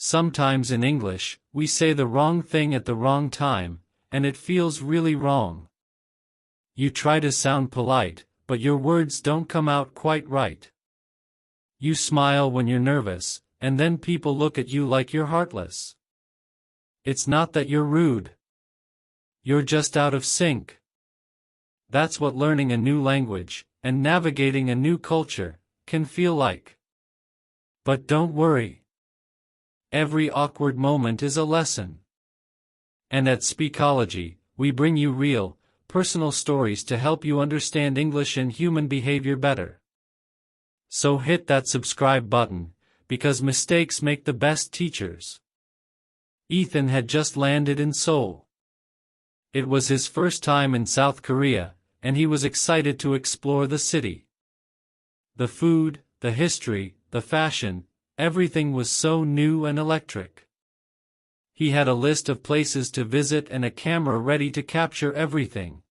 Sometimes in English, we say the wrong thing at the wrong time, and it feels really wrong. You try to sound polite, but your words don't come out quite right. You smile when you're nervous, and then people look at you like you're heartless. It's not that you're rude. You're just out of sync. That's what learning a new language, and navigating a new culture, can feel like. But don't worry. Every awkward moment is a lesson. And at Speakology, we bring you real, personal stories to help you understand English and human behavior better. So hit that subscribe button, because mistakes make the best teachers. Ethan had just landed in Seoul. It was his first time in South Korea, and he was excited to explore the city. The food, the history, the fashion, everything was so new and electric. He had a list of places to visit and a camera ready to capture everything.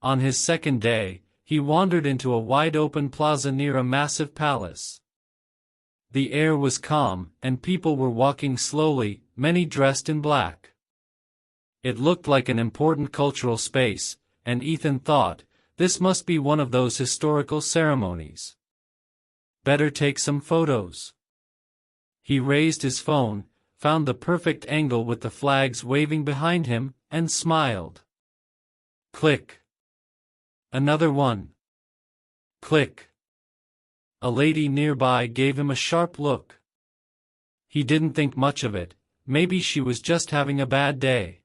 On his second day, he wandered into a wide-open plaza near a massive palace. The air was calm, and people were walking slowly, many dressed in black. It looked like an important cultural space, and Ethan thought, this must be one of those historical ceremonies. Better take some photos. He raised his phone, found the perfect angle with the flags waving behind him, and smiled. Click. Another one. Click. A lady nearby gave him a sharp look. He didn't think much of it, maybe she was just having a bad day.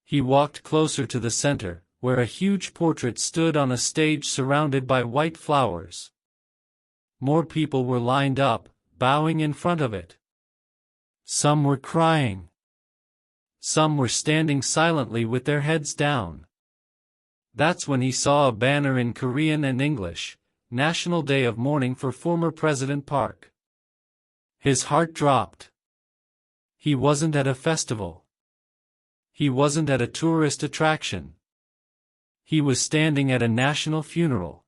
He walked closer to the center, where a huge portrait stood on a stage surrounded by white flowers. More people were lined up, bowing in front of it. Some were crying. Some were standing silently with their heads down. That's when he saw a banner in Korean and English, National Day of Mourning for former President Park. His heart dropped. He wasn't at a festival. He wasn't at a tourist attraction. He was standing at a national funeral.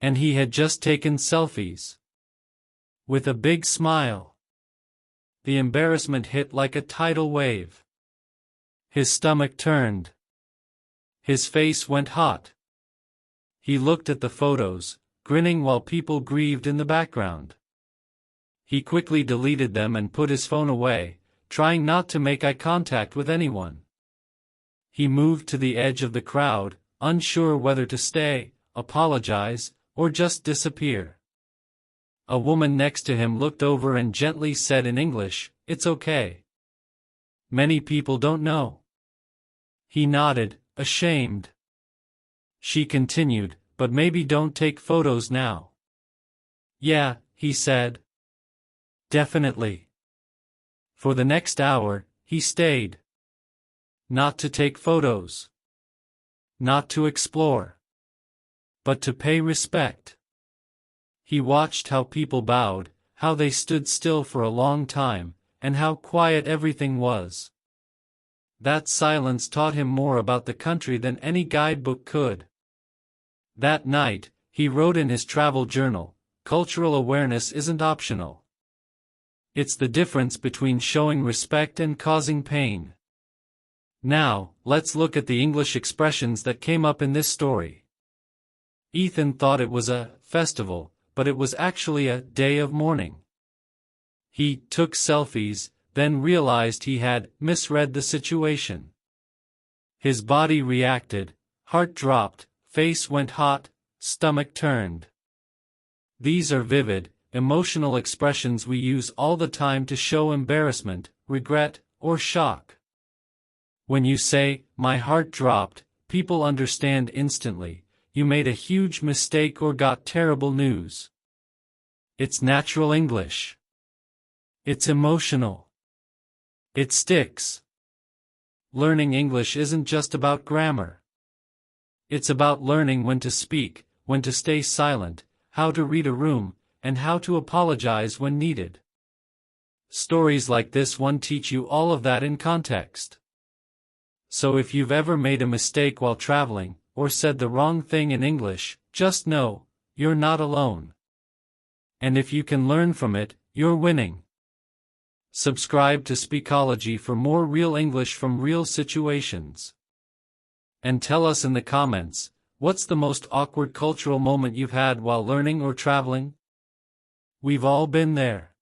And he had just taken selfies. With a big smile. The embarrassment hit like a tidal wave. His stomach turned. His face went hot. He looked at the photos, grinning while people grieved in the background. He quickly deleted them and put his phone away, trying not to make eye contact with anyone. He moved to the edge of the crowd, unsure whether to stay, apologize, or just disappear. A woman next to him looked over and gently said in English, "It's okay. Many people don't know." He nodded, ashamed. She continued, "But maybe don't take photos now." "Yeah," he said. "Definitely." For the next hour, he stayed. Not to take photos. Not to explore. But to pay respect. He watched how people bowed, how they stood still for a long time, and how quiet everything was. That silence taught him more about the country than any guidebook could. That night, he wrote in his travel journal, "Cultural awareness isn't optional. It's the difference between showing respect and causing pain." Now, let's look at the English expressions that came up in this story. Ethan thought it was a festival, but it was actually a day of mourning. He took selfies, then realized he had misread the situation. His body reacted, heart dropped, face went hot, stomach turned. These are vivid, emotional expressions we use all the time to show embarrassment, regret, or shock. When you say, "My heart dropped," people understand instantly. You made a huge mistake or got terrible news. It's natural English. It's emotional. It sticks. Learning English isn't just about grammar. It's about learning when to speak, when to stay silent, how to read a room, and how to apologize when needed. Stories like this one teach you all of that in context. So if you've ever made a mistake while traveling, or said the wrong thing in English, just know, you're not alone. And if you can learn from it, you're winning. Subscribe to Speakology for more real English from real situations. And tell us in the comments, what's the most awkward cultural moment you've had while learning or traveling? We've all been there.